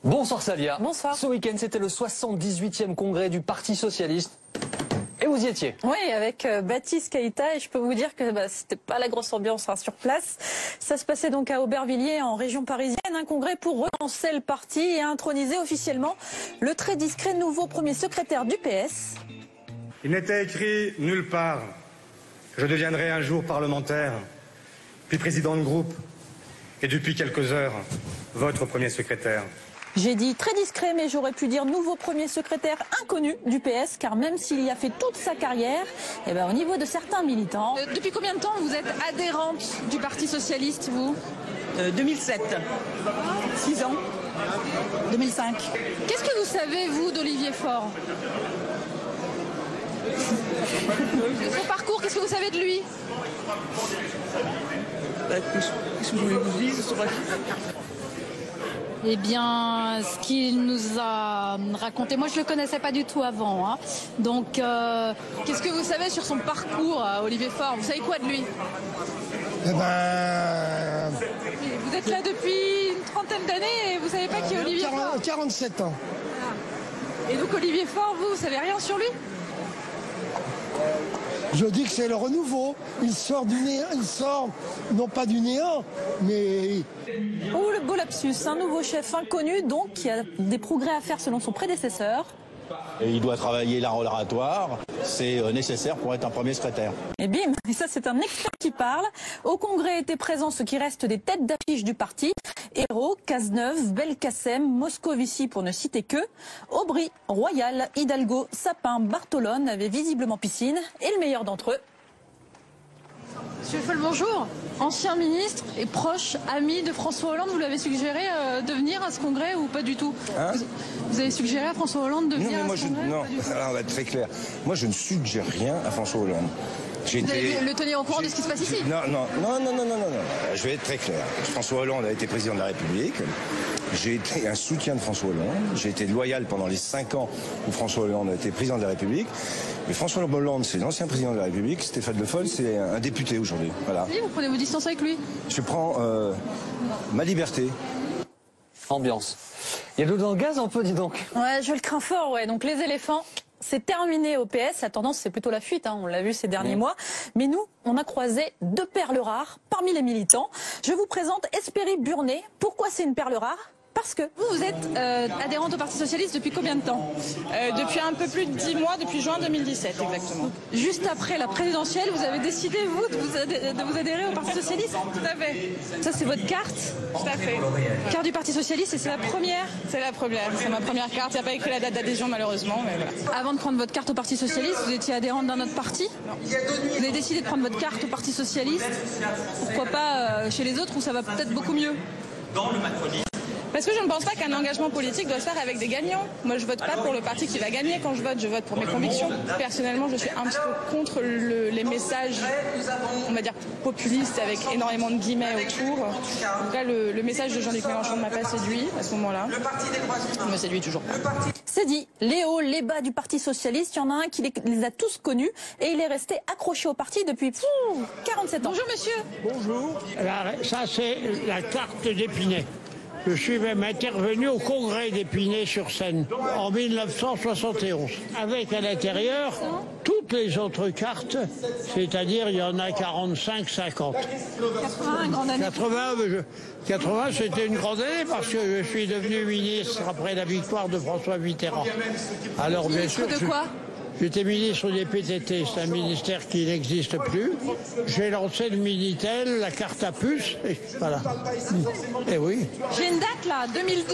Bonsoir Salia. Bonsoir. Ce week-end, c'était le 78e congrès du Parti Socialiste. Et vous y étiez? Oui, avec Baptiste Caïta, et je peux vous dire que c'était pas la grosse ambiance sur place. Ça se passait donc à Aubervilliers, en région parisienne, un congrès pour relancer le parti et introniser officiellement le très discret nouveau premier secrétaire du PS. Il n'était écrit nulle part que je deviendrai un jour parlementaire, puis président de groupe, et depuis quelques heures, votre premier secrétaire. J'ai dit très discret, mais j'aurais pu dire nouveau premier secrétaire inconnu du PS, car même s'il y a fait toute sa carrière, au niveau de certains militants... Depuis combien de temps vous êtes adhérente du Parti Socialiste, vous 2007. 6 ans. 2005. Qu'est-ce que vous savez, vous, d'Olivier Faure? De son parcours, qu'est-ce que vous savez de lui? Qu'est-ce que vous voulez que je vous dise? Eh bien, ce qu'il nous a raconté, moi je le connaissais pas du tout avant. Donc, qu'est-ce que vous savez sur son parcours, Olivier Faure? Vous savez quoi de lui? Eh ben... Vous êtes là depuis une trentaine d'années et vous savez pas qui est Olivier Faure? 47 ans. Et donc Olivier Faure, vous savez rien sur lui? Je dis que c'est le renouveau. Il sort du néant, il sort non pas du néant, mais... Oh, le beau lapsus, un nouveau chef inconnu, donc, qui a des progrès à faire selon son prédécesseur. Et il doit travailler l'art oratoire, c'est nécessaire pour être un premier secrétaire. Et bim, et ça c'est un expert qui parle. Au congrès étaient présents ceux qui restent des têtes d'affiche du parti. Hérault, Cazeneuve, Belkacem, Moscovici pour ne citer que. Aubry, Royal, Hidalgo, Sapin, Bartolone avaient visiblement piscine. Et le meilleur d'entre eux. Monsieur Foll, bonjour. Ancien ministre et proche ami de François Hollande, vous l'avez suggéré de venir à ce congrès ou pas du tout? Vous avez suggéré à François Hollande de venir à ce congrès? Non, alors on va être très clair. Moi, je ne suggère rien à François Hollande. Vous allez le tenir au courant de ce qui se passe ici? Non. Je vais être très clair. François Hollande a été président de la République. J'ai été un soutien de François Hollande. J'ai été loyal pendant les 5 ans où François Hollande a été président de la République. Mais François Hollande, c'est l'ancien président de la République. Stéphane Le Foll, c'est un député aujourd'hui. Voilà. Oui, vous prenez vos distances avec lui? Je prends ma liberté. Ambiance. Il y a de l'eau dans le gaz un peu, dis donc. Ouais, je le crains fort, ouais. Donc les éléphants... C'est terminé au PS, la tendance c'est plutôt la fuite, on l'a vu ces derniers mois. Mais nous, on a croisé 2 perles rares parmi les militants. Je vous présente Hespérie Burnet. Pourquoi c'est une perle rare? Parce que vous êtes adhérente au Parti Socialiste depuis combien de temps? Depuis un peu plus de 10 mois, depuis juin 2017 exactement. Juste après la présidentielle, vous avez décidé, vous, de vous adhérer au Parti Socialiste? Tout à fait. Ça, c'est votre carte? Tout à fait. Carte du Parti Socialiste, et c'est la première? C'est la première, c'est ma première carte. Il n'y a pas écrit la date d'adhésion malheureusement, mais voilà. Avant de prendre votre carte au Parti Socialiste, vous étiez adhérente d'un autre parti? Vous avez décidé de prendre votre carte au Parti Socialiste? Pourquoi pas chez les autres où ça va peut-être beaucoup mieux? Parce que je ne pense pas qu'un engagement politique doit se faire avec des gagnants. Moi, je vote pas pour le parti qui va gagner quand je vote pour mes convictions. Personnellement, je suis un petit peu contre les messages, on va dire, populistes avec énormément de guillemets autour. En tout cas, le message de Jean-Luc Mélenchon ne m'a pas séduit à ce moment-là. Il ne me séduit toujours pas. C'est dit, les hauts, les bas du Parti Socialiste, il y en a un qui les a tous connus et il est resté accroché au parti depuis 47 ans. Bonjour monsieur. Bonjour. Ça c'est la carte d'Épinay. Je suis même intervenu au congrès d'Épinay-sur-Seine en 1971, avec à l'intérieur toutes les autres cartes, c'est-à-dire il y en a 45, 50. 80, une grande année. 80, c'était une grande année parce que je suis devenu ministre après la victoire de François Mitterrand. Alors bien sûr. De quoi? J'étais ministre des PTT, c'est un ministère qui n'existe plus. J'ai lancé le Minitel, la carte à puce, et voilà. Et oui. J'ai une date là, 2002.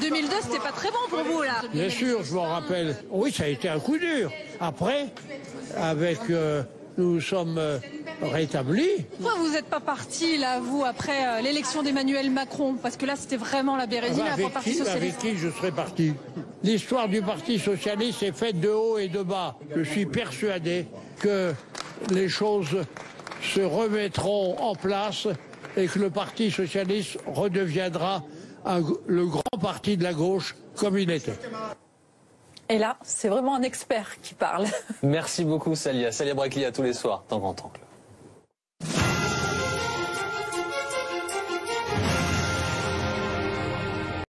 2002, c'était pas très bon pour vous là. Bien sûr, je m'en rappelle. Oui, ça a été un coup dur. Après, avec, nous sommes rétablis. Pourquoi vous n'êtes pas parti là, vous, après l'élection d'Emmanuel Macron? Parce que là, c'était vraiment la bérésine pour le Parti Socialiste. Avec qui je serais parti? L'histoire du Parti Socialiste est faite de haut et de bas. Je suis persuadé que les choses se remettront en place et que le Parti Socialiste redeviendra le grand parti de la gauche comme il était. Et là, c'est vraiment un expert qui parle. Merci beaucoup Salia. Salia Brackley à tous les soirs, tant qu'en temps.